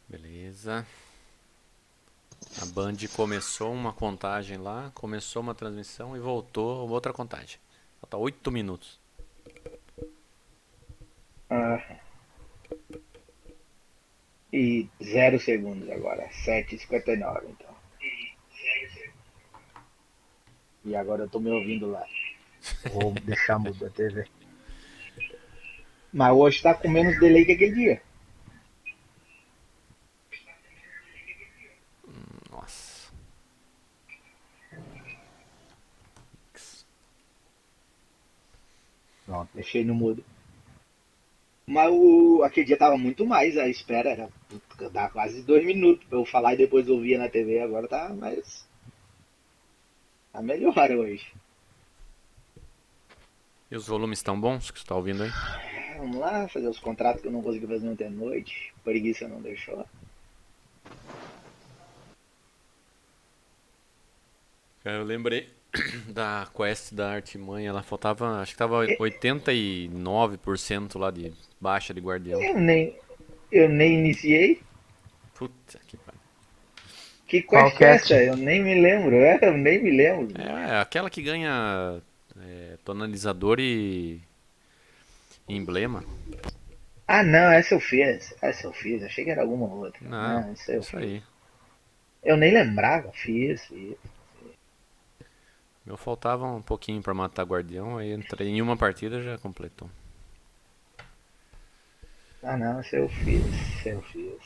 Beleza. A Band começou uma contagem lá, começou uma transmissão e voltou outra contagem. Falta 8 minutos. Ah, e 0 segundos agora. 7h59, então. E agora eu tô me ouvindo lá. Vou deixar mudar a TV. Mas hoje tá com menos delay que aquele dia. Nossa. Pronto, deixei no mudo. Mas aquele dia tava muito mais, a espera era dá quase 2 minutos pra eu falar e depois ouvia na TV. Agora tá mais. Tá melhor hoje. E os volumes estão bons que você está ouvindo aí? Vamos lá, fazer os contratos que eu não consegui fazer ontem à noite. Preguiça não deixou. Eu lembrei da quest da Artimanha, ela faltava, acho que tava 89% lá de baixa de guardião. Eu nem, eu nem iniciei. Puta que pariu. Que Qual quest é cast? essa? Eu nem me lembro. Eu nem me lembro. É aquela que ganha tonalizador e emblema. Ah, não, essa eu fiz. Essa eu fiz. Achei que era alguma outra. Não, Não, essa eu isso fiz. aí. Eu nem lembrava. Fiz. Meu faltava um pouquinho pra matar guardião, aí entrei em uma partida e já completou. Ah, não, essa eu fiz. Essa eu fiz.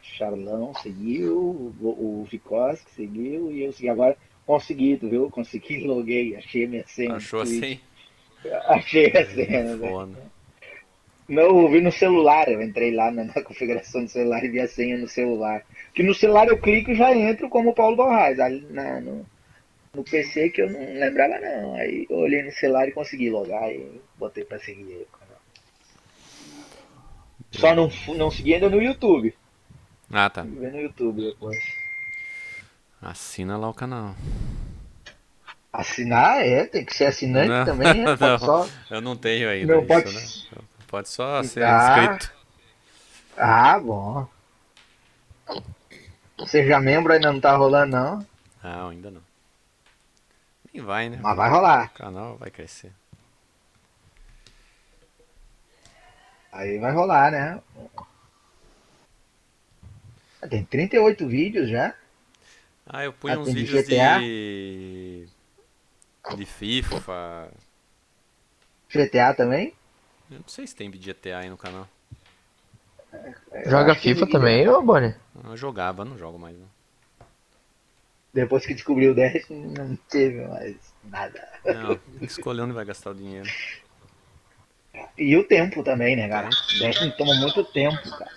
Charlão seguiu, o Vicoski seguiu e eu segui. Agora consegui, tu viu? Consegui, loguei, achei minha senha do Achou Twitch. assim? Achei a Aí é senha, né? foda. Não, eu vi no celular, eu entrei lá na configuração do celular e vi a senha no celular. Que no celular eu clico e já entro como Paulo Borrais. Ali no PC que eu não lembrava não. Aí eu olhei no celular e consegui logar e botei pra seguir ele. Só não segui ainda no YouTube. Ah, tá. Tem que ver no YouTube depois. Assina lá o canal. Assinar é, tem que ser assinante Não, também, é, pode não, só. eu não tenho ainda Não pode. isso, né? Pode só ser Ah, inscrito. bom. Seja membro ainda não tá rolando, não. Não, ainda não. Nem vai, né? Mas vai O rolar. canal vai crescer. Aí vai rolar, né? Tem 38 vídeos já. Ah, eu Ah, punho uns tem de vídeos GTA. de FIFA. GTA também? Eu não sei se tem vídeo de GTA aí no canal. Eu Joga acho que FIFA devia. também, ô Boni? Eu jogava, não jogo mais não. Depois que descobriu o Dash, não teve mais nada. Não, tem que escolher onde vai gastar o dinheiro. E o tempo também, né, cara? Tempo. Dash toma muito tempo, cara.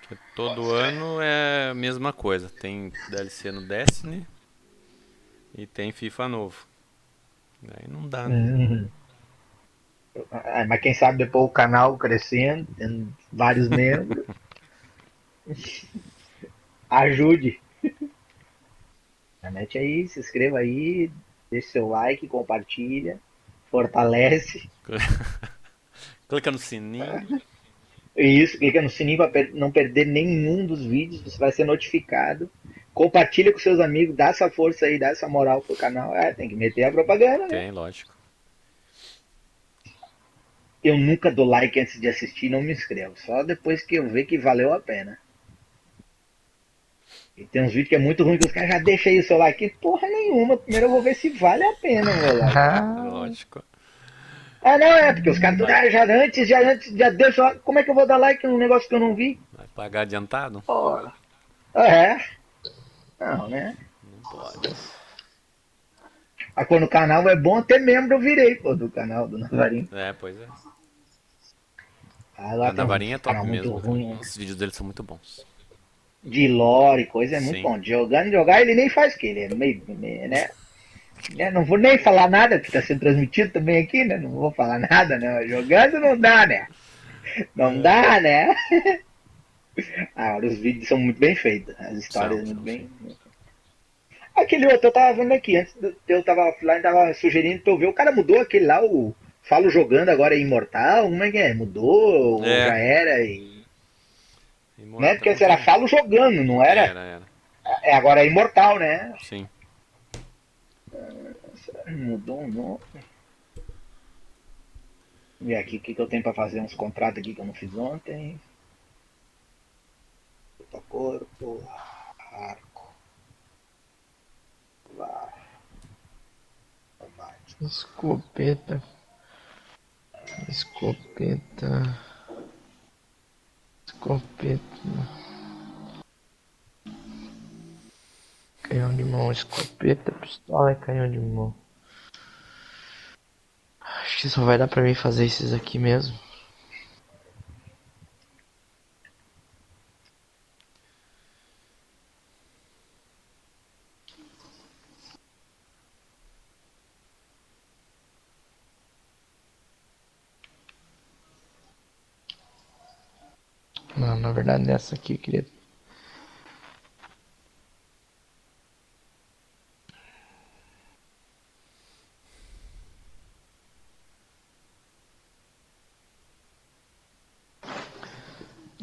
Porque todo ano é a mesma coisa. Tem DLC no Destiny e tem FIFA novo. Aí não dá, né? Hum. Mas quem sabe depois o canal crescendo, tendo vários membros, ajude. Mete aí, se inscreva aí, deixe seu like, compartilha, fortalece. Clica no sininho. E isso, clica no sininho para não perder nenhum dos vídeos, você vai ser notificado. Compartilha com seus amigos, dá essa força aí, dá essa moral pro canal. É, tem que meter a propaganda, né? Tem, lógico. Eu nunca dou like antes de assistir, não me inscrevo. Só depois que eu ver que valeu a pena. E tem uns vídeos que é muito ruim que os caras já deixam aí o seu like. Porra nenhuma. Primeiro eu vou ver se vale a pena o meu like. Lógico. Ah, não, é, porque os caras já deixam. Como é que eu vou dar like num negócio que eu não vi? Vai pagar adiantado? Ora. É. Não, né? Não pode. Aí quando o canal é bom, até membro eu virei, pô, do canal do Navarinho. É, pois é. Aí lá A tem uns Navarinha é top canal muito mesmo, cara. ruim, Os vídeos dele são muito bons. de lore, coisa, é muito Sim. bom. Jogar ele nem faz que ele é meio, né? Não vou nem falar nada, que está sendo transmitido também aqui, né? Não vou falar nada, né? Jogando não dá, né? Não dá, né? Ah, os vídeos são muito bem feitos, as histórias muito São sim. bem. Aquele outro eu tava vendo aqui, antes eu tava offline, tava sugerindo pra eu ver. O cara mudou aquele lá, o Falo Jogando agora é imortal? Como é que é? Mudou ou já É, era? E... Né? Porque imortal antes era tem. Falo Jogando, não era? Era. É, agora é imortal, né? Sim. Mudou o nome. E aqui o que eu tenho pra fazer? Uns contratos aqui que eu não fiz ontem. Corpo, arco, var, combate. Escopeta. Escopeta. Escopeta. Canhão de mão. Escopeta, pistola e canhão de mão. Acho que só vai dar pra mim fazer esses aqui mesmo. Não, na verdade nessa aqui eu queria.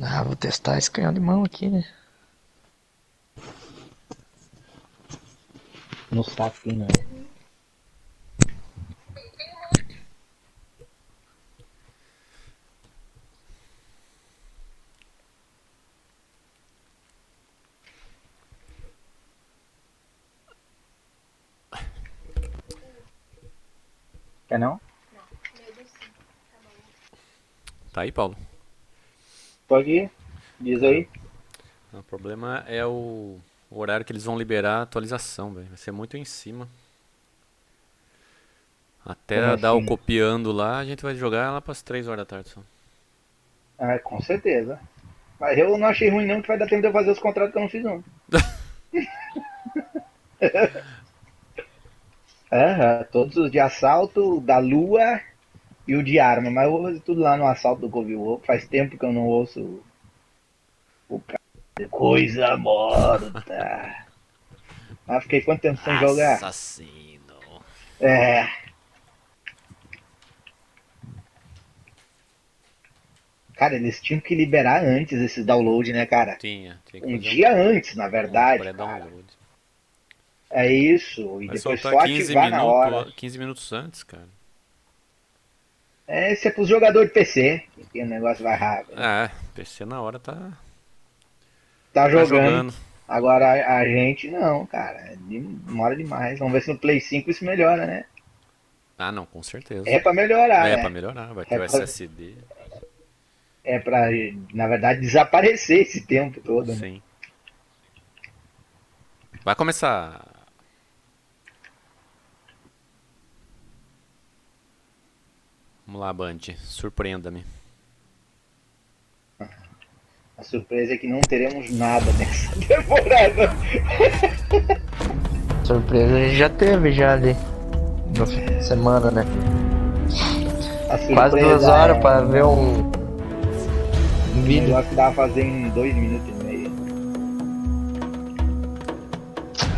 Ah, vou testar esse canhão de mão aqui, né? No saco aqui não. Quer não? Tá aí, Paulo? Pode ir. Diz aí. O problema é o horário que eles vão liberar a atualização, velho. Vai ser muito em cima. Como Até dar o assim? copiando lá, a gente vai jogar lá pras 3 horas da tarde só. Ah, com certeza. Mas eu não achei ruim não que vai dar tempo de eu fazer os contratos que eu não fiz não. Todos os de assalto, da lua e o de arma. Mas eu vou fazer tudo lá no assalto do Covil. Faz tempo que eu não ouço o cara. Coisa morta. Ah, fiquei quanto tempo sem jogar? Assassino. É. Cara, eles tinham que liberar antes esses downloads, né, cara? Tinha que Um fazer dia antes, na um verdade, cara. pré-download. É isso. E Vai depois soltar só ativar na hora. 15 minutos antes, cara. É, esse é pros jogadores de PC, que o negócio vai rápido. É, PC na hora Tá tá jogando. jogando. Agora a gente não, cara. Demora demais. Vamos ver se no Play 5 isso melhora, né? Ah, não, com certeza. É pra melhorar, É pra né? melhorar, vai ter É o pra, SSD. é pra, na verdade, desaparecer esse tempo todo, né? Sim. Vai começar. Vamos lá, Band. Surpreenda-me. A surpresa é que não teremos nada nessa temporada. Surpresa a gente já teve já ali. No fim de semana, né? A Quase 2 surpresa horas é pra ver um um vídeo. negócio que dava pra fazer em 2 minutos e meio.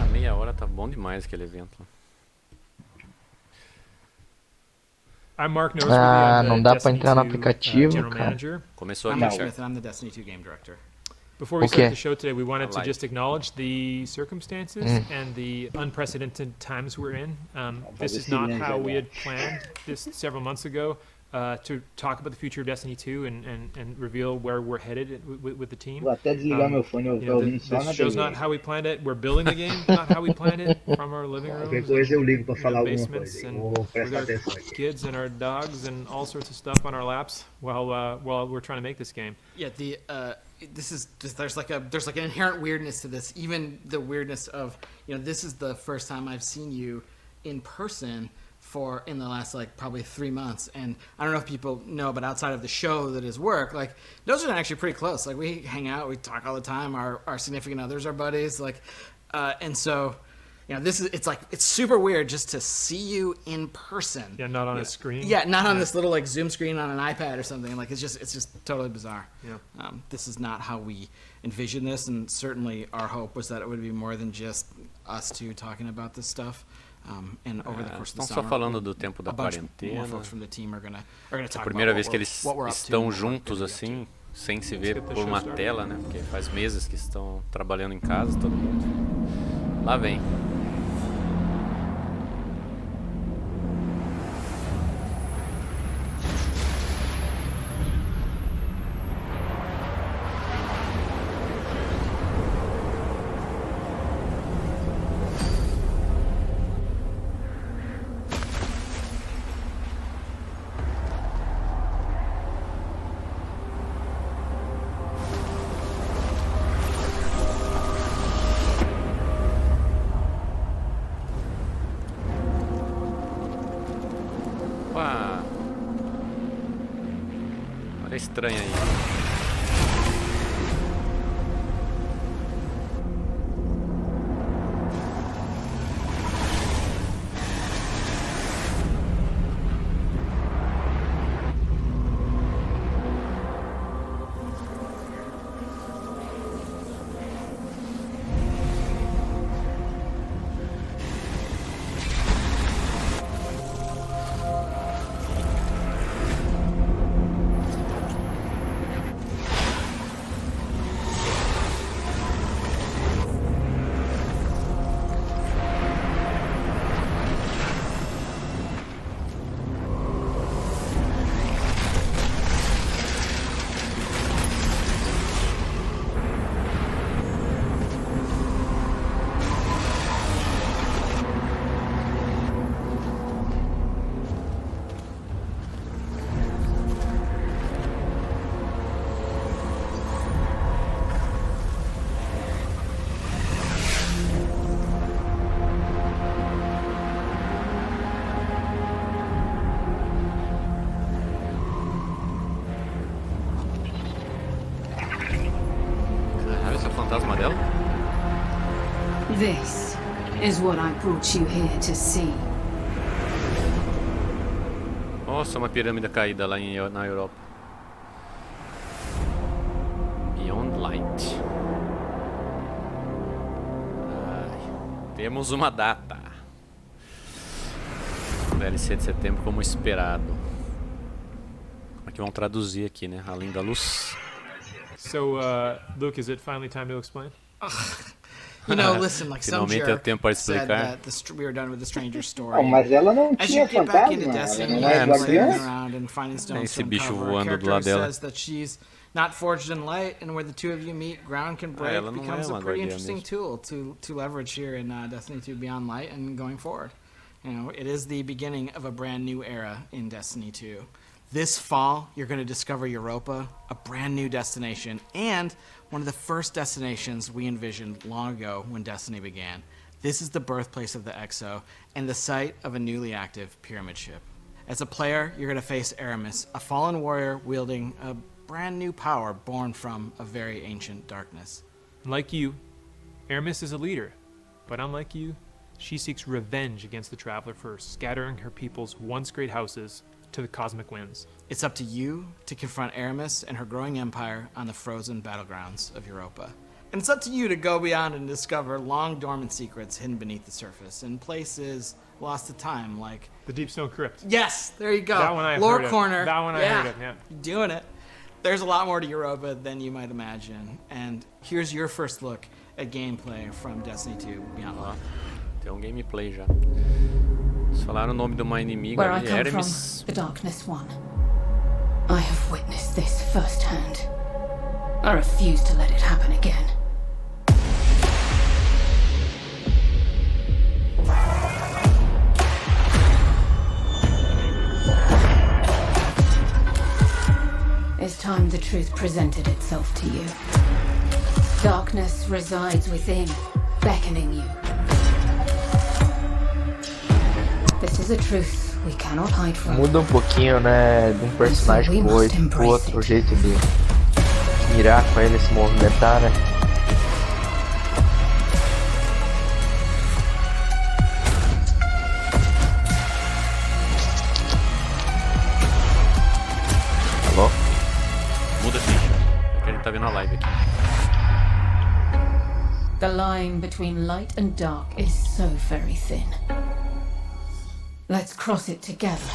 Ah, meia hora tá bom demais aquele evento. I'm Mark Noseworthy. Ah, I'm the não dá pra Destiny entrar no 2 aplicativo, General cara. Manager. Começou I'm aqui, Nick Não. Smith, certo? and I'm the Destiny 2 Game Director. Before we O start quê? the show today, we wanted A to live. just acknowledge the circumstances and the unprecedented times we're in. This is not how we had planned this several months ago to talk about the future of Destiny 2 and reveal where we're headed with the team. Vou até desligar meu fone, eu tô ouvindo só This na show's TV. not how we planned it. We're building the game, not how we planned it, from our living Qualquer rooms coisa eu ligo pra and falar alguma coisa basements aí. and Vou with prestar our atenção aqui. kids and our dogs and all sorts of stuff on our laps while we're trying to make this game. Yeah, this is just, there's like an inherent weirdness to this. Even the weirdness of, this is the first time I've seen you in person in the last like probably 3 months. And I don't know if people know, but outside of the show that is work, like those are actually pretty close. Like we hang out, we talk all the time. Our significant others are buddies. Like, and so You know, it's super weird just to see you in person. Yeah, not on a screen. Yeah, not on this little like Zoom screen on an iPad or something. Like it's just totally bizarre. Yeah. This is not how we envisioned this, and certainly our hope was that it would be more than just us two talking about this stuff. And over the course of the Estão só summer, falando do tempo da a bunch quarentena. more folks from the team are gonna talk Primeira about vez que eles what we're up to, estão what we're juntos gonna get assim, sem se Let's ver get the por show uma started. tela, né? Porque faz meses que estão trabalhando em casa, todo mundo. Lá vem. Opa! Olha estranho aí. Caralho, esse é o fantasma dela? This is what I brought you here to see. Nossa, uma pirâmide caída lá na Europa. Beyond Light. Ai, temos uma data. DLC de setembro como esperado. Como é que vão traduzir aqui, né? Além da luz. So, Luke, is it finally time to explain? You know, listen, like some Finalmente é o jerk tempo para said explicar. that we were done with the Stranger Story. Não, mas ela não As tinha you get back into fantasma. Ela Destiny, não é não sei. playing guardiã. around and finding stones Esse to bicho uncover, a voando do character lado dela. says that she's not forged in light, and where the two of you meet, ground can break ela não becomes é a uma pretty guardiã interesting mesmo. tool to leverage here in Destiny 2 Beyond Light and going forward. You know, it is the beginning of a brand new era in Destiny 2. This fall, you're going to discover Europa, a brand new destination, and one of the first destinations we envisioned long ago when Destiny began. This is the birthplace of the Exo and the site of a newly active pyramid ship. As a player, you're going to face Aramis, a fallen warrior wielding a brand new power born from a very ancient darkness. Like you, Aramis is a leader, but unlike you, she seeks revenge against the Traveler for scattering her people's once great houses to the cosmic winds. It's up to you to confront Aramis and her growing empire on the frozen battlegrounds of Europa. And it's up to you to go beyond and discover long dormant secrets hidden beneath the surface in places lost to time, like The Deep Stone Crypt. yes, there you go. That one I Lore heard of. corner. That one I heard of, yeah. You're doing it. There's a lot more to Europa than you might imagine. And here's your first look at gameplay from Destiny 2 Beyond Ó, Light. tem gameplay já. Eles falaram o nome de uma inimiga Where I ali, come Hermes. from, the Darkness One. I have witnessed this firsthand. I refuse to let it happen again. It's time the truth presented itself to you. Darkness resides within, beckoning you. This is a truth we cannot hide from. Muda um pouquinho, né, de um personagem pro outro, pro outro, o jeito de mirar com ele, se movimentar, né? na live aqui. The line between light and dark is so very thin. Let's cross it together.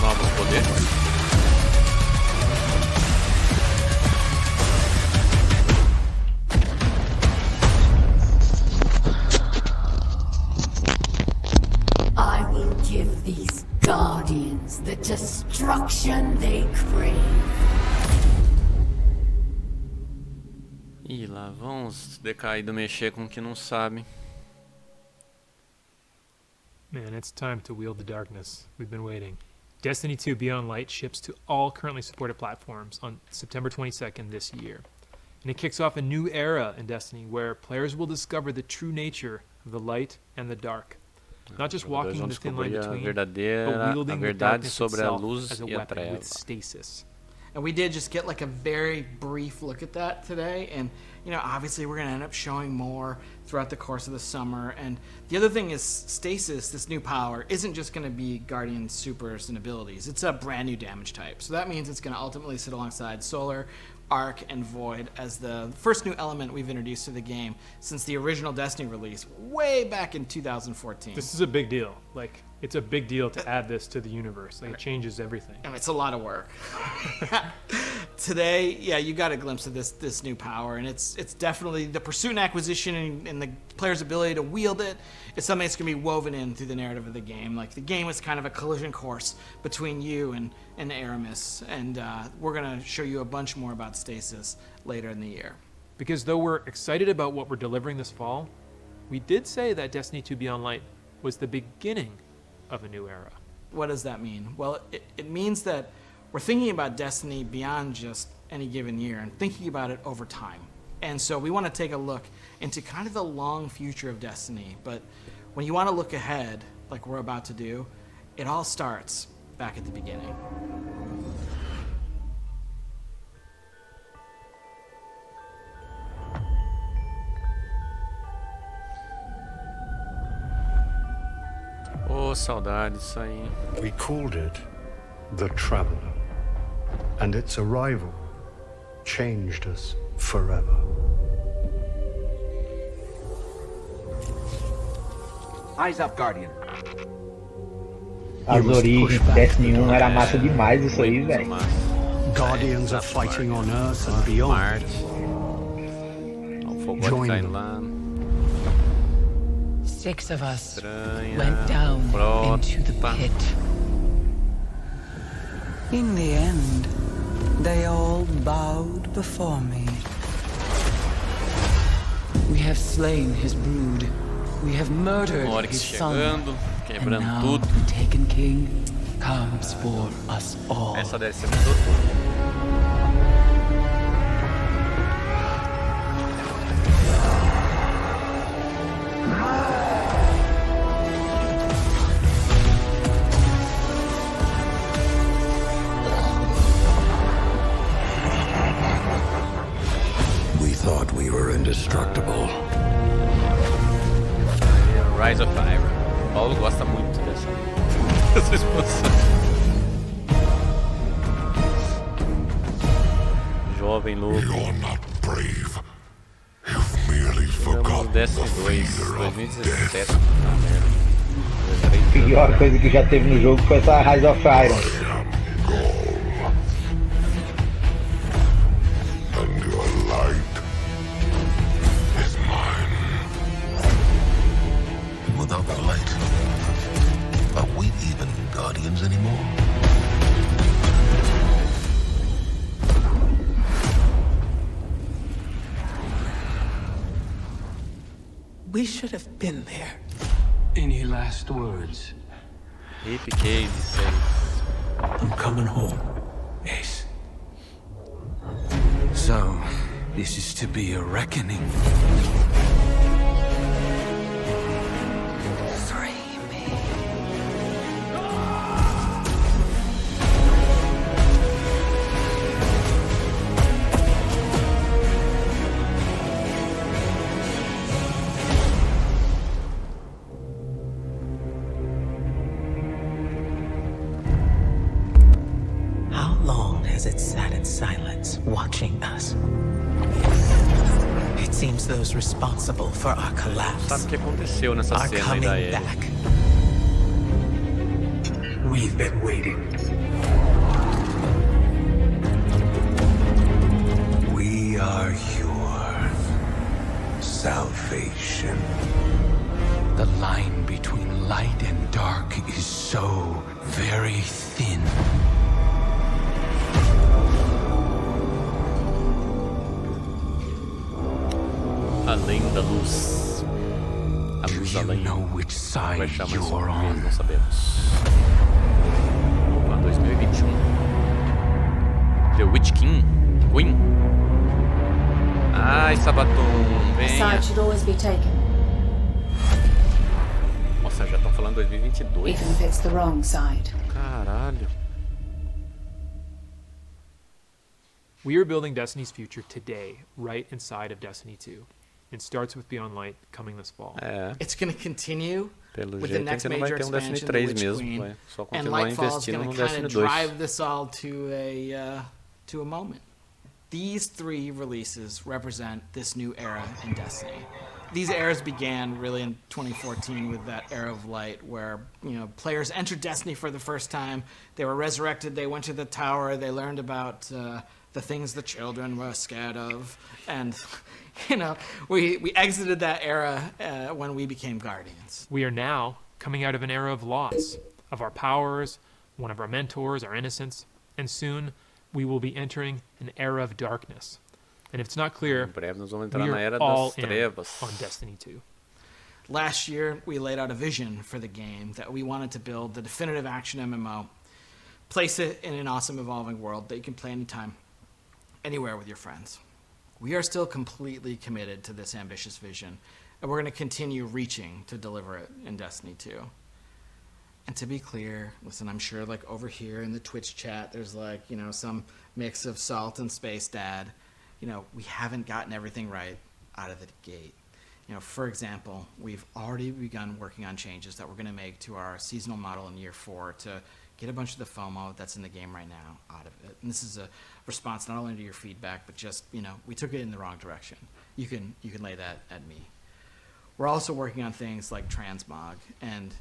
Novos poderes. I will give these guardians the destruction they crave. Ih, lá vão os decaídos mexer com o que não sabem. Man, it's time to wield the darkness. We've been waiting. Destiny 2 Beyond Light ships to all currently supported platforms on September 22nd this year. And it kicks off a new era in Destiny where players will discover the true nature of the light and the dark. Not just Os jogadores walking vão the thin line descobrir a between, verdadeira, but a wielding the verdade darkness sobre a itself luz as a e a weapon treva. with stasis. And we did just get like a very brief look at that today. And, you know, obviously we're going to end up showing more throughout the course of the summer. And the other thing is Stasis, this new power, isn't just going to be Guardian supers and abilities. It's a brand new damage type. So that means it's going to ultimately sit alongside Solar, Arc, and Void as the first new element we've introduced to the game since the original Destiny release way back in 2014. This is a big deal. Like, it's a big deal to add this to the universe. Like, it changes everything. And it's a lot of work. Today, yeah, you got a glimpse of this new power, and it's definitely the pursuit and acquisition and the player's ability to wield it is something that's going to be woven in through the narrative of the game. Like, the game is kind of a collision course between you and Aramis, and we're going to show you a bunch more about Stasis later in the year. Because though we're excited about what we're delivering this fall, we did say that Destiny 2 Beyond Light was the beginning of a new era. What does that mean? Well, it means that we're thinking about Destiny beyond just any given year and thinking about it over time. And so we want to take a look into kind of the long future of Destiny. But when you want to look ahead, like we're about to do, it all starts back at the beginning. Ô, saudade disso aí. We called it the Traveler, and its arrival changed us forever. Eyes up, Guardian. As origens, Destiny 1 era massa demais isso aí, Muito velho. massa. Guardians are fighting on Earth and beyond. Marte. Ó, o fogote Join caindo them. lá. 6 of us Estranha. went down into the Prota. pit. In the end, they all bowed before me. We have slain his brood. We have murdered Oryx his son. chegando, And quebrando now tudo. the Taken King comes for us all. Essa deve ser tudo. We thought we were indestructible. Rise of Iron. O Paulo gosta muito dessa expansão. Jovem lobo. You're not brave. You've merely Jogamos forgotten Destiny the 2, fear of 2017. death. Ah, merda. A pior coisa que já teve no jogo foi essa Rise of Iron. I am Gaul. And your light is mine. Without the light, are we even guardians anymore? We should have been there. Any last words? Hip Case 6. I'm coming home, Ace. So, this is to be a reckoning. Free me. as it sat in silence, watching us. It seems those responsible for our collapse Sabe o que aconteceu nessa are cena aí coming da Ellie? back. We've been waiting. We are your salvation. The line between light and dark is so very thin. Além da luz. A luz Do you além. know which Vai side chamar you're isso uma vez, on? não sabemos. Opa, 2021. The Witch King. Queen. Ai, Sabaton, A venha. side should always be taken, Nossa, já estão falando 2022. even if it's the wrong side. Caralho. We are building Destiny's future today, right inside of Destiny 2. It starts with Beyond Light coming this fall. É, It's going to continue pelo with the jeito a next gente não vai major ter um Destiny expansion, 3 The Witch mesmo. Queen, Vai só and continuar Lightfall is investindo going no to kind Destiny of 2. drive this all to a moment. These three releases represent this new era in Destiny. These eras began really in 2014 with that era of light where, players entered Destiny for the first time. They were resurrected. They went to the tower. They learned about the things the children were scared of. And, we exited that era when we became Guardians. We are now coming out of an era of loss of our powers, one of our mentors, our innocence, and soon we will be entering an era of darkness. And if it's not clear, Em breve nós vamos we entrar na are era all das in trevas. on Destiny 2. Last year, we laid out a vision for the game that we wanted to build the definitive action MMO, place it in an awesome evolving world that you can play anytime, anywhere with your friends. We are still completely committed to this ambitious vision, and we're going to continue reaching to deliver it in Destiny 2. And to be clear, listen, I'm sure like over here in the Twitch chat, there's some mix of Salt and Space Dad. We haven't gotten everything right out of the gate. For example, we've already begun working on changes that we're going to make to our seasonal model in year 4 to get a bunch of the FOMO that's in the game right now out of it. And this is a response not only to your feedback, but just, we took it in the wrong direction. You can lay that at me. We're also working on things like transmog, and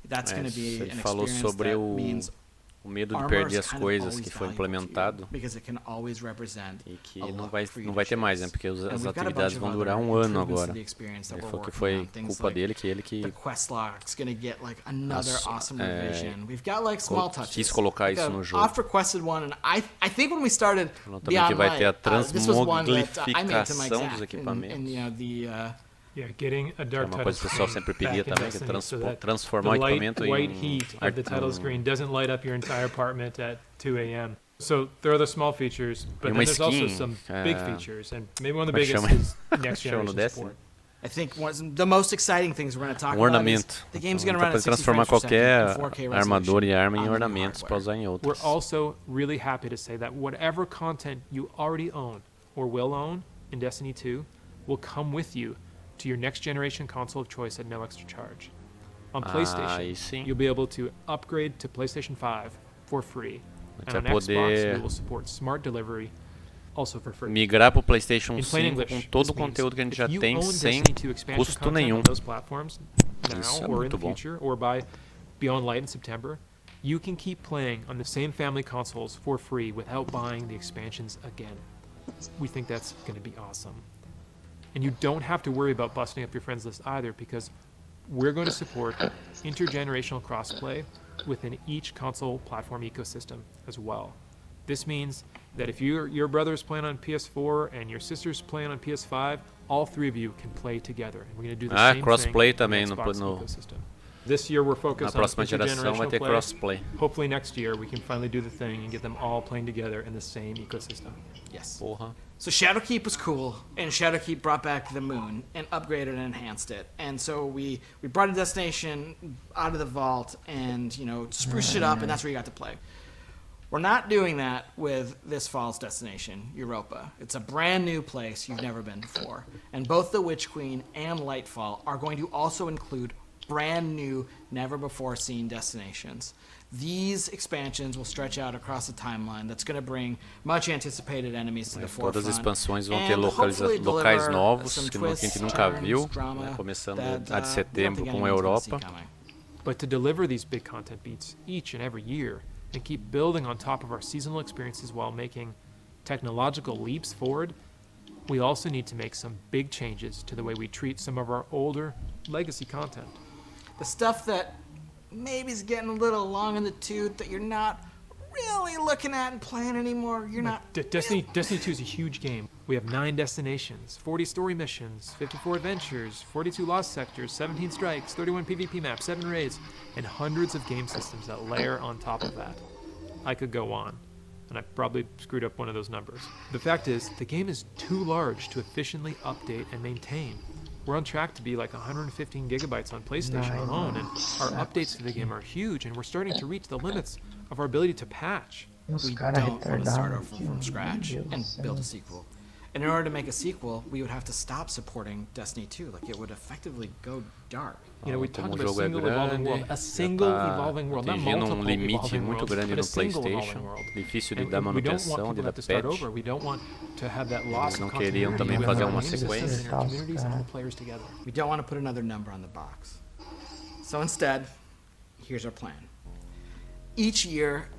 that's going to be Ele an falou experience sobre that o means medo de armor perder is as kind of coisas always que foi valuable to you, implementado because it can always represent e que a não look vai, for you não to vai ter mais, chase. né? Porque And as we've got a atividades bunch vão of durar other um ano improvements to agora. the experience that Ele we're falou que working foi on. Things culpa like dele, que ele que the quest log's gonna get like another Nossa, awesome revision. We've got like small touches. quis colocar Like isso a no jogo. oft requested one, and I think when we started Falou também Beyond que vai ter a Light, this was one that I made to my transmoglificação dos exact, equipamentos. Yeah, getting a dark uma title coisa que o pessoal screen sempre back pedia in também, que Destiny so that transformar o the light, equipamento white em heat of the title screen doesn't light up your entire apartment at 2 a.m. So there are the small features, but then there's also some big features, and maybe one of the biggest is next generation support. I think one of the most exciting things we're going to talk about is ornamento. the game's going to Dá run pra at 60 transformar frames per second qualquer in 4K resolution armadura e arma on em the new ornamentos para hardware. usar em We're outros. also really happy to say that whatever content you already own or will own in Destiny 2 will come with you to your next generation console of choice at no extra charge. On PlayStation, sim. you'll be able to upgrade to PlayStation 5 for free. Você And vai on Xbox, poder we will support smart delivery also for free. migrar para o PlayStation In plain 5 English, com todo this o conteúdo que a gente means já if you tem own sem Destiny 2 expansion custo content nenhum. on those platforms Isso now é or in muito the bom. future or by Beyond Light in September, you can keep playing on the same family consoles for free without buying the expansions again. We think that's going to be awesome. And you don't have to worry about busting up your friends list either, because we're going to support intergenerational crossplay within each console platform ecosystem as well. This means that if your brother's playing on PS4 and your sister's playing on PS5, all three of you can play together. And we're going to do the same crossplay thing também in the no, Xbox no ecosystem. This year we're na focused on próxima geração vai intergenerational ter play. crossplay. Hopefully next year we can finally do the thing and get them all playing together in the same ecosystem. Yes. Porra. So Shadowkeep was cool, and Shadowkeep brought back the moon and upgraded and enhanced it. And so we brought a destination out of the vault and, spruced it up, and that's where you got to play. We're not doing that with this fall's destination, Europa. It's a brand new place you've never been before. And both the Witch Queen and Lightfall are going to also include brand new, never before seen destinations. These expansions will stretch out across the timeline. That's going to bring much anticipated enemies to the forefront. Todas as expansões vão ter locais novos que a gente nunca viu, né? Começando a de setembro com a Europa. But to deliver these big content beats each and every year and keep building on top of our seasonal experiences while making technological leaps forward, we also need to make some big changes to the way we treat some of our older legacy content. The stuff that maybe is getting a little long in the tooth that you're not really looking at and playing anymore. You're not. Destiny 2 is a huge game. We have 9 destinations, 40 story missions, 54 adventures, 42 lost sectors, 17 strikes, 31 PvP maps, 7 raids, and hundreds of game systems that layer on top of that. I could go on, and I probably screwed up one of those numbers. The fact is, the game is too large to efficiently update and maintain. We're on track to be like 115 gigabytes on PlayStation alone, and our updates to the game are huge, and we're starting to reach the limits of our ability to patch. We don't want to start over from scratch and build a sequel. And in order to make a sequel, we would have to stop supporting Destiny 2. Like, it would effectively go dark. You know, we talked about a single evolving world. A single evolving world, not multiple evolving worlds, but a single evolving world. Difícil de dar manutenção, de dar patch. We don't want to have that loss of queriam também fazer uma sequência. We don't want to put another number on the box. So instead, here's our plan. Each year,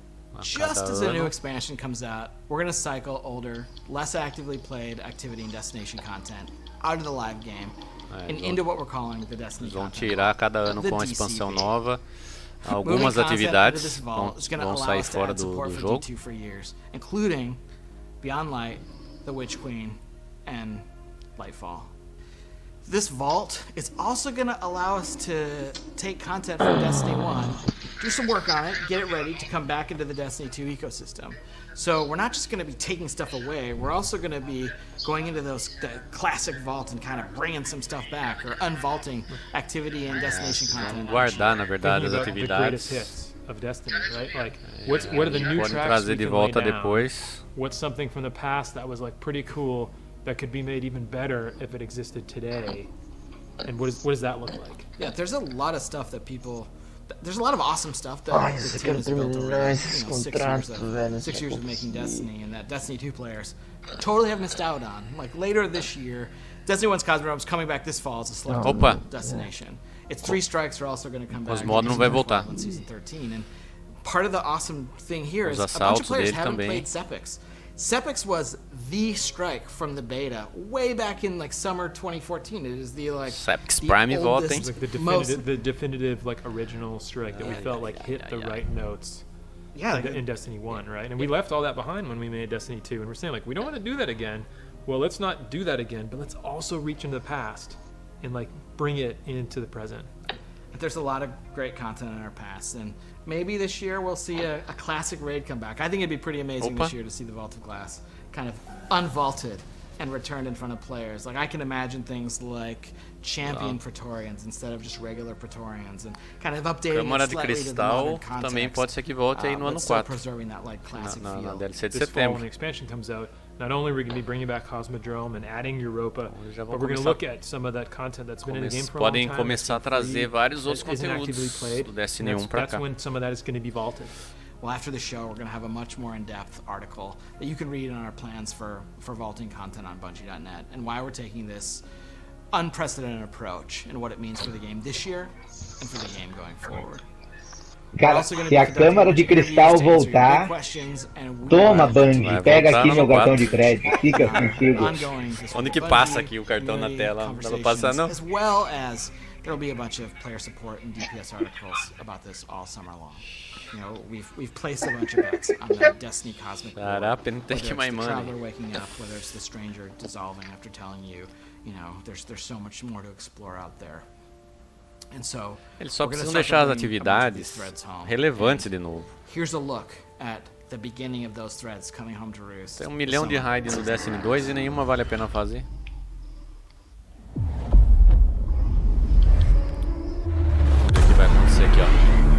just as a new expansion comes out, we're going to cycle older, less actively played activity and destination content out of the live game and into what we're calling the Destiny Vão content. tirar cada ano com uma expansão nova. Algumas atividades vão sair fora do jogo. For years, including Beyond Light, The Witch Queen, and Lightfall. This vault is also going to allow us to take content from Destiny 1, do some work on it, get it ready to come back into the Destiny 2 ecosystem. So we're not just going to be taking stuff away, we're also going to be going into the classic vault and kind of bringing some stuff back, or unvaulting activity and destination content. Guardar, na verdade, as The atividades. greatest hits of Destiny, right? Like, what are the new Podem tracks trazer we de can volta lay down? depois. What's something from the past that was like pretty cool that could be made even better if it existed today? And what does that look like? Yeah, there's a lot of stuff that people. There's a lot of awesome stuff that the team has built over 6 years of making Destiny, and that Destiny 2 players totally have missed out on. Like, later this year, Destiny 1's Cosmodrome is coming back this fall as a select destination. Its 3 strikes are also going to come back in Season 13. And part of the awesome thing here is a bunch of players haven't played Sepix. Sepix was the strike from the beta way back in like summer 2014. It is the Sepix Prime voting, like the definitive like original strike that we felt like hit the right notes. Yeah, in Destiny 1, right? And we left all that behind when we made Destiny 2, and we're saying like we don't want to do that again. Well, let's not do that again, but let's also reach into the past and like bring it into the present. There's a lot of great content in our past, and maybe this year we'll see a classic raid come back. I think it'd be pretty amazing this year to see the Vault of Glass kind of unvaulted and returned in front of players. Like, I can imagine things like champion Praetorians instead of just regular Praetorians, and kind of updating it slightly to the modern context. Também pode ser que volte aí no ano 4. Preserving that like classic feel. Na DLC de this fall, when setembro. the expansion comes out, not only are we going to be bringing back Cosmodrome and adding Europa, but we're going to look at some of that content that's been in the game for a long time. Podem começar a trazer vários outros isn't actively conteúdos played. do Destiny 1 pra cá. That's when some of that is going to be vaulted. Well, after the show, we're going to have a much more in-depth article that you can read on our plans for vaulting content on Bungie.net, and why we're taking this unprecedented approach and what it means for the game this year and for the game going forward. Cara, se a câmara de cristal voltar, toma, Bungie, pega aqui meu cartão de crédito, fica contigo. Onde que passa aqui o cartão na tela? Não dá pra passar, não? As well as there will be a bunch of player support and DPS articles about this all summer long. You know, we've placed a bunch of bets on the Destiny Cosmic War. Whether it's the Traveler waking up, whether it's the Stranger dissolving after telling you, you know, there's so much more to explore out there. And so, eles só precisam deixar as atividades relevantes de novo. Here's a look at the beginning of those threads coming home to roost. Tem 1 milhão de raids no Destiny 2 e nenhuma vale a pena fazer. O que vai acontecer aqui, ó?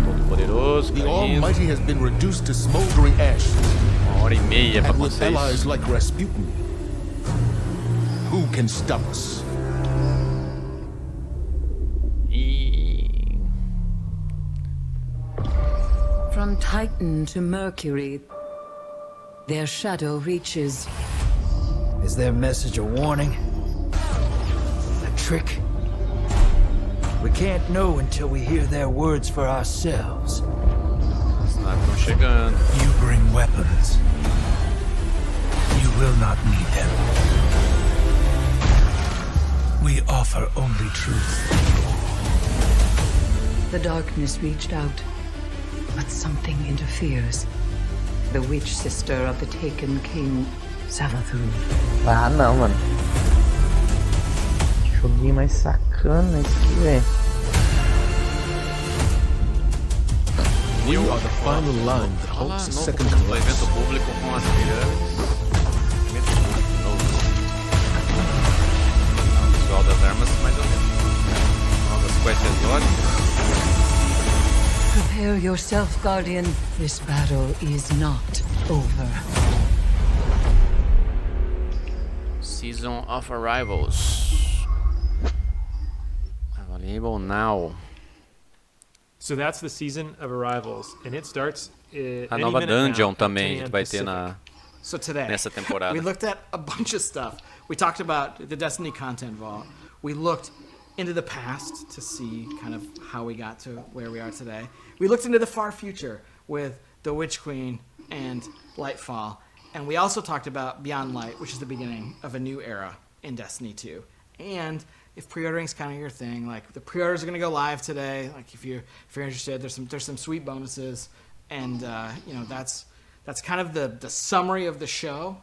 Todo poderoso, The Almighty has been reduced to smoldering ash. 1h30 pra And with vocês. allies like Rasputin, who can stop us? E From Titan to Mercury, their shadow reaches. Is their message a warning? A trick? We can't know until we hear their words for ourselves. Estão chegando. You bring weapons. You will not need them. We offer only truth. The darkness reached out, but something interferes. The witch sister of the taken king, Savathun. Ah, não, mano. Joguinho mais sacana esse aqui, velho. We are the final line that holds the second collapse. Evento público com as pirâmides. O visual das armas, mais ou menos. Novas quests exóticas. Prepare yourself, Guardian. This battle is not over. Season of Arrivals. Available now. So that's the season of Arrivals, and it starts. A nova dungeon também que vai ter So today, nessa temporada. we looked at a bunch of stuff. We talked about the Destiny content vault. We looked into the past to see kind of how we got to where we are today. We looked into the far future with the Witch Queen and Lightfall. And we also talked about Beyond Light, which is the beginning of a new era in Destiny 2. And if pre-ordering is kind of your thing, like the pre-orders are going to go live today. Like if you're interested, there's some sweet bonuses, and that's kind of the summary of the show.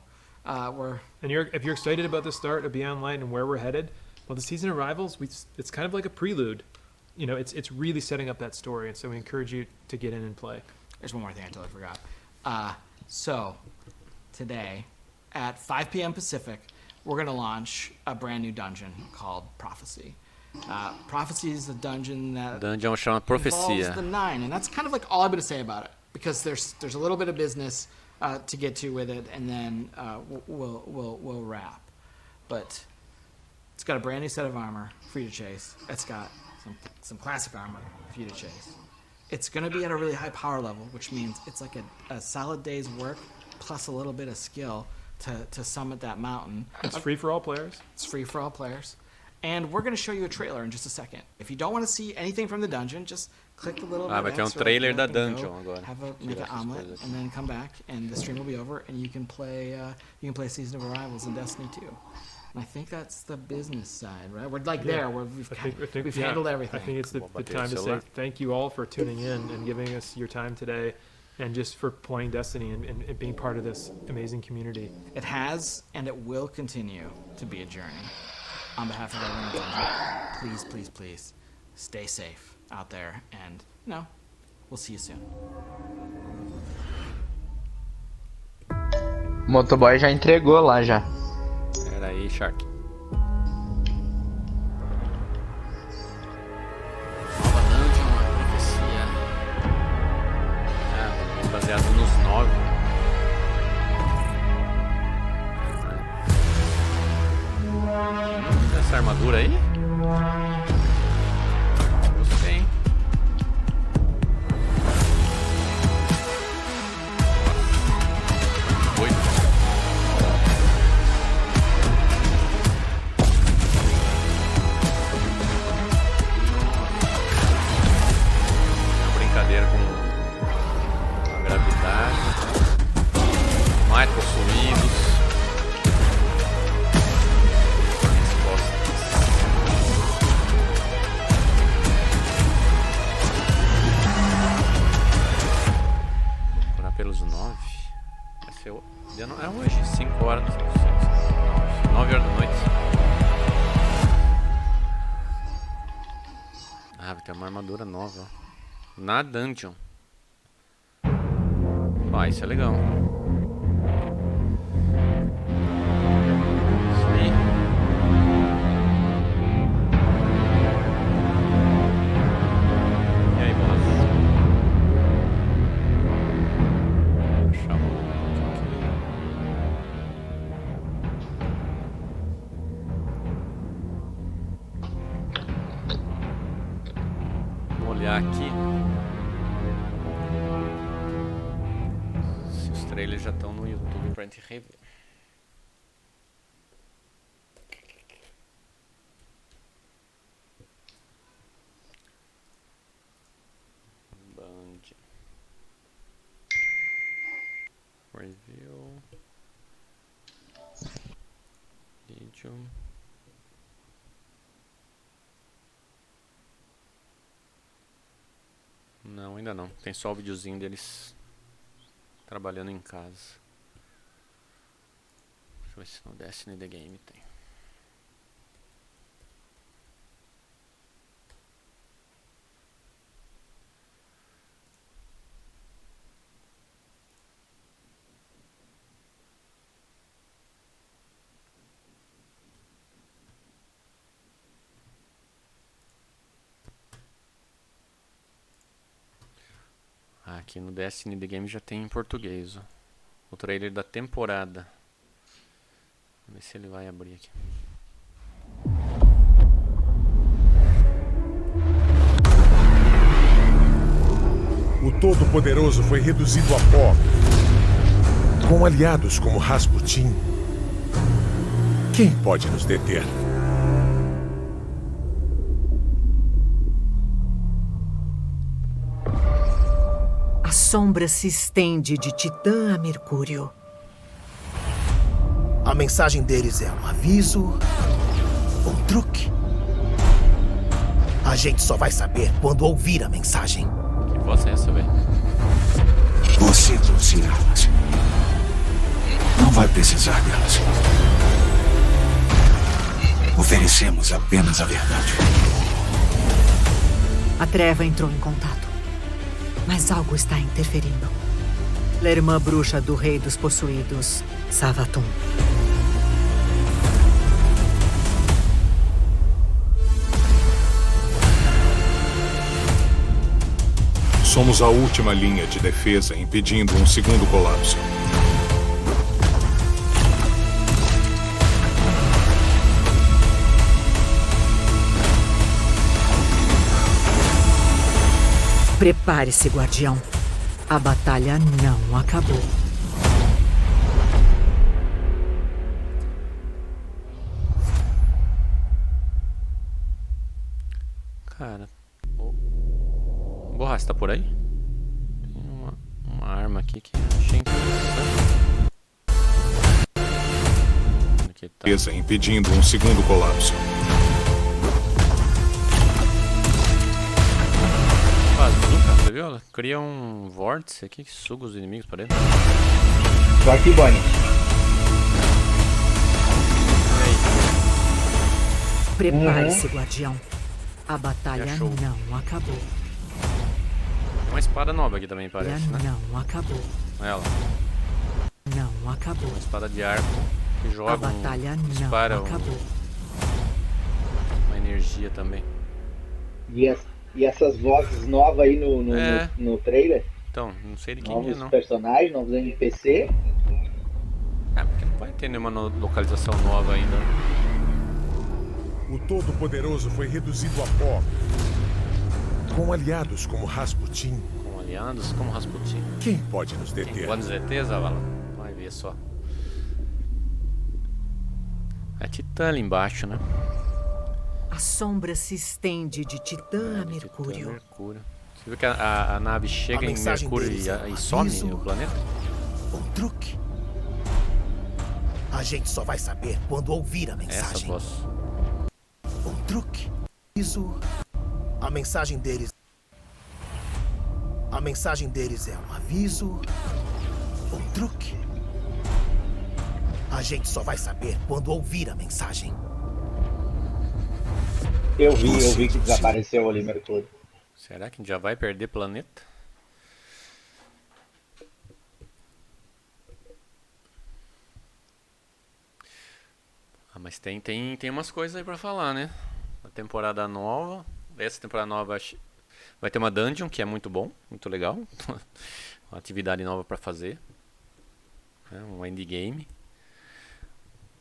If you're excited about the start of Beyond Light and where we're headed, well, the season of Arrivals, it's kind of like a prelude. You know, it's really setting up that story, and so we encourage you to get in and play. There's one more thing I totally forgot. So today at 5 p.m. Pacific, we're going to launch a brand new dungeon called Prophecy. Prophecy is a dungeon that Dungeon chama involves Profecia. the 9, and that's kind of like all I'm going to say about it, because there's a little bit of business to get to with it, and then we'll wrap. But it's got a brand new set of armor for you to chase. It's got some classic armor for you to chase. It's going to be at a really high power level, which means it's like a solid day's work plus a little bit of skill to summit that mountain. It's free for all players. It's free for all players. And we're going to show you a trailer in just a second. If you don't want to see anything from the dungeon, just click the little Vai ter events, trailer right, da and go, dungeon agora. make an omelet, and then come back, and the stream will be over, and you can play Season of Arrivals in Destiny 2. And I think that's the business side, right? We're like there, where we've handled everything. I think it's the time to say thank you all for tuning in and giving us your time today, and just for playing Destiny and being part of this amazing community. It has, and it will continue to be a journey. On behalf of everyone, please, stay safe out there, and we'll see you soon. O motoboy já entregou lá já. Pera aí, Shark. Nova dungeon, a profecia. Baseado nos 9. Essa armadura aí? Gostei, hein? Oi. Uma brincadeira com a gravidade. Mais possuídos. Pelos 9. Vai ser é hoje, 5 horas, 9 horas da noite. Ah, vai ter uma armadura nova, ó. Na dungeon. Ah, isso é legal. Sim. E aí, boss? Vamos olhar aqui. trailers já estão no YouTube pra gente rever. Band. Review. Vídeo. Não, ainda não. Tem só o videozinho deles trabalhando em casa. Deixa eu ver se no Destiny The Game tem. Aqui no Destiny The Game já tem em português, ó. O trailer da temporada. Vamos ver se ele vai abrir aqui. O Todo-Poderoso foi reduzido a pó. Com aliados como Rasputin, quem pode nos deter? A sombra se estende de Titã a Mercúrio. A mensagem deles é um aviso, um truque. A gente só vai saber quando ouvir a mensagem. Que voz é essa, velho? Você trouxe armas. Não vai precisar delas. Oferecemos apenas a verdade. A treva entrou em contato. Mas algo está interferindo. Lermã bruxa do rei dos possuídos, Savathun. Somos a última linha de defesa impedindo um segundo colapso. Prepare-se, guardião. A batalha não acabou. Cara. Borra, você tá por aí? Tem uma arma aqui que achei interessante. Aqui tá. Defesa impedindo um segundo colapso. Bazuca, você viu? Ela cria um vórtice aqui que suga os inimigos pra dentro. Tô aqui, Bonnie. Prepare-se, guardião. A batalha não acabou. Tem uma espada nova aqui também, parece, né? Não acabou. Ela. Não acabou. Uma espada de arco que joga A batalha não dispara acabou. Uma energia também. E essas vozes novas aí no trailer? Então, não sei de quem novos é, não. personagens, novos NPC. Porque não vai ter nenhuma localização nova ainda. O Todo-Poderoso foi reduzido a pó. Com aliados como Rasputin. Com aliados como Rasputin. Quem pode nos deter? Tem quantos ETs, Zavala? Vai ver só. É Titã ali embaixo, né? A sombra se estende de Titã a Mercúrio. Titã, Mercúrio. Você viu que a nave chega em Mercúrio e some o planeta? Um truque. A gente só vai saber quando ouvir a mensagem. Essa voz. Um truque. Isso. A mensagem deles. A mensagem deles é um aviso. Um truque. A gente só vai saber quando ouvir a mensagem. Eu vi que desapareceu ali, Mercúrio. Será que a gente já vai perder planeta? Mas tem umas coisas aí pra falar, né? A temporada nova. Essa temporada nova vai ter uma dungeon, que é muito bom, muito legal. Uma atividade nova pra fazer. Um endgame.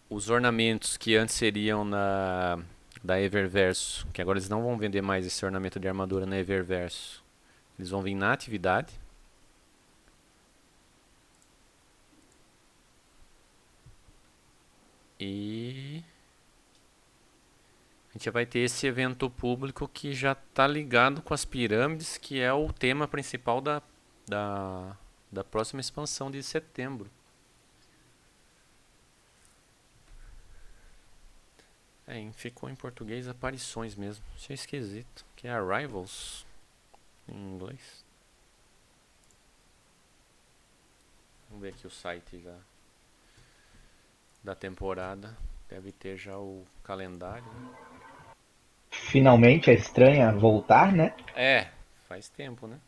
Os ornamentos que antes seriam da Eververso, que agora eles não vão vender mais esse ornamento de armadura na Eververso. Eles vão vir na atividade. E a gente vai ter esse evento público que já tá ligado com as pirâmides, que é o tema principal da próxima expansão de setembro. Ficou em português aparições mesmo. Achei esquisito. Que é Arrivals em inglês. Vamos ver aqui o site da temporada. Deve ter já o calendário, né? Finalmente a estranha voltar, né? Faz tempo, né?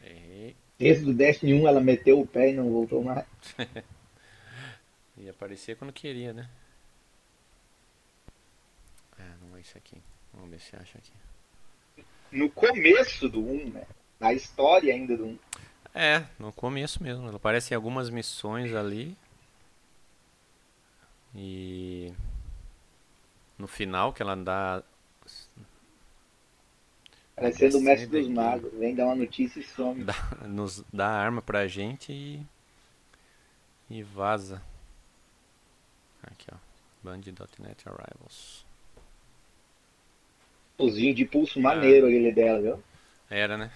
Errei. Desde o Destiny 1 ela meteu o pé e não voltou mais. Ia aparecer quando queria, né? Não é isso aqui. Vamos ver se acha aqui. No começo do 1, né? Na história ainda do 1. No começo mesmo. Ela aparece em algumas missões ali. E no final que ela dá... Parecendo o mestre dos magos. Vem dar uma notícia e some. Nos dá a arma pra gente e vaza. Aqui, ó. Band.net Arrivals. Pozinho de pulso maneiro aquele dela, viu? Era, né?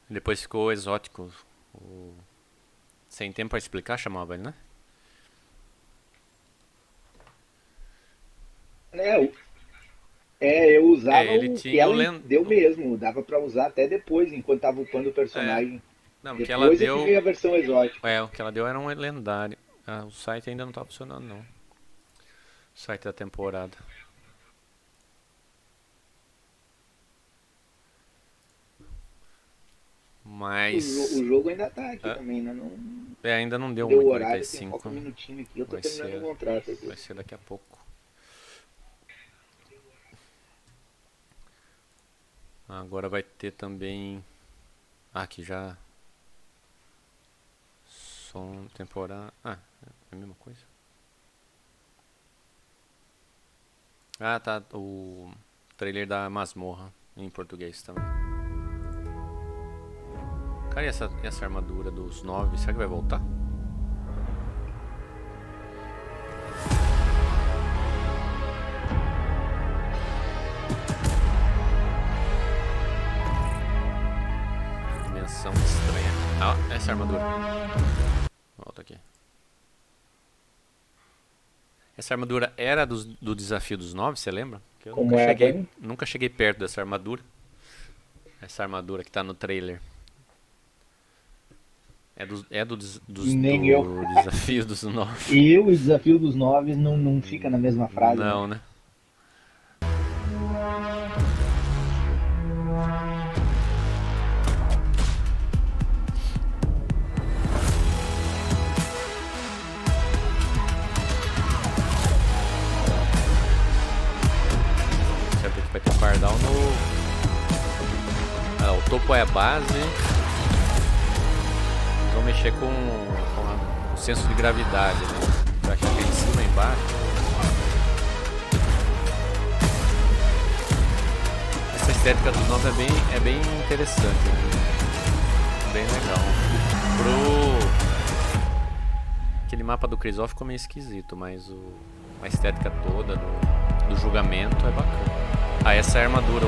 Depois ficou exótico. Sem tempo pra explicar, chamava ele, né? Eu usava ele o tinha que ela deu mesmo. Dava pra usar até depois, enquanto tava upando o personagem. Não, depois que ela deu... que veio a versão exótica. O que ela deu era um lendário. O site ainda não tá funcionando, não. O site da temporada. Mas... O jogo ainda tá aqui também, né? Não... ainda não deu o muito, horário, 45. Falta um minutinho aqui, eu tô terminando o contrato aqui. Vai ser daqui a pouco. Agora vai ter também... aqui já... som, temporada... é a mesma coisa. Tá, o trailer da masmorra em português também. Cara, e essa armadura dos 9, será que vai voltar? Dimensão estranha. Essa armadura. Volta aqui. Essa armadura era do desafio dos 9, você lembra? Que eu nunca cheguei perto dessa armadura. Essa armadura que tá no trailer. Do desafio dos 9. E o desafio dos 9 não fica na mesma frase. Não, né? Vai ter um pardal no... o topo é a base. Vão mexer com o senso de gravidade, né? Pra chegar em cima e embaixo. Essa estética dos 9 é bem interessante, né? Bem legal. Aquele mapa do Crisol ficou meio esquisito, mas a estética toda do julgamento é bacana. Essa é a armadura,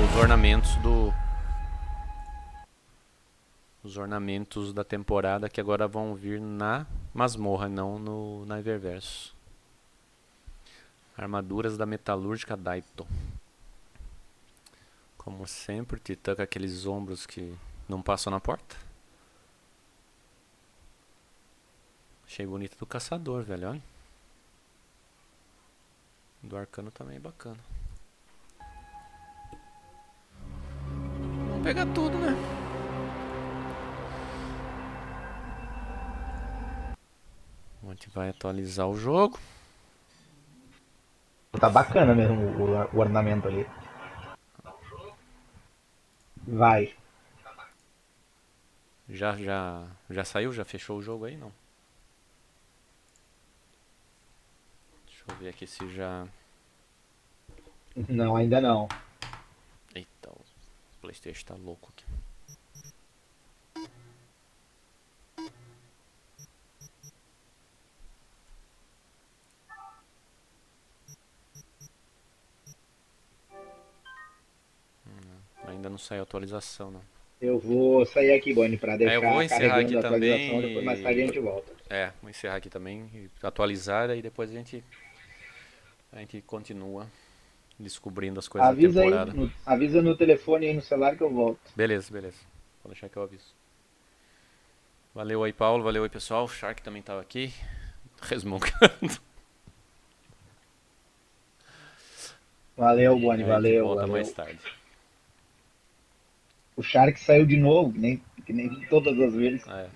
os ornamentos da temporada que agora vão vir na masmorra, não na Eververso. Armaduras da metalúrgica Daito. Como sempre, Titã com aqueles ombros que não passam na porta. Achei bonita do caçador, velho, olha. Do arcano também é bacana. Vamos pegar tudo, né? A gente vai atualizar o jogo. Tá bacana mesmo o ornamento ali. Vai. Já saiu? Já fechou o jogo aí? Não. Deixa eu ver aqui se já... Não, ainda não. Eita, o PlayStation tá louco aqui. não saiu atualização, não. Eu vou sair aqui, Bonnie, pra Eu deixar vou encerrar aqui carregando a atualização, também depois mais tarde a gente volta. vou encerrar aqui também, e atualizar, e depois a gente continua descobrindo as coisas da Avisa aí, temporada. avisa no telefone aí no celular que eu volto. Beleza. Vou deixar que eu aviso. Valeu aí, Paulo. Valeu aí, pessoal. O Shark também tava aqui, resmungando. Valeu, Bonnie, A gente valeu, volta valeu. mais tarde. O Shark saiu de novo, que nem todas as vezes. É.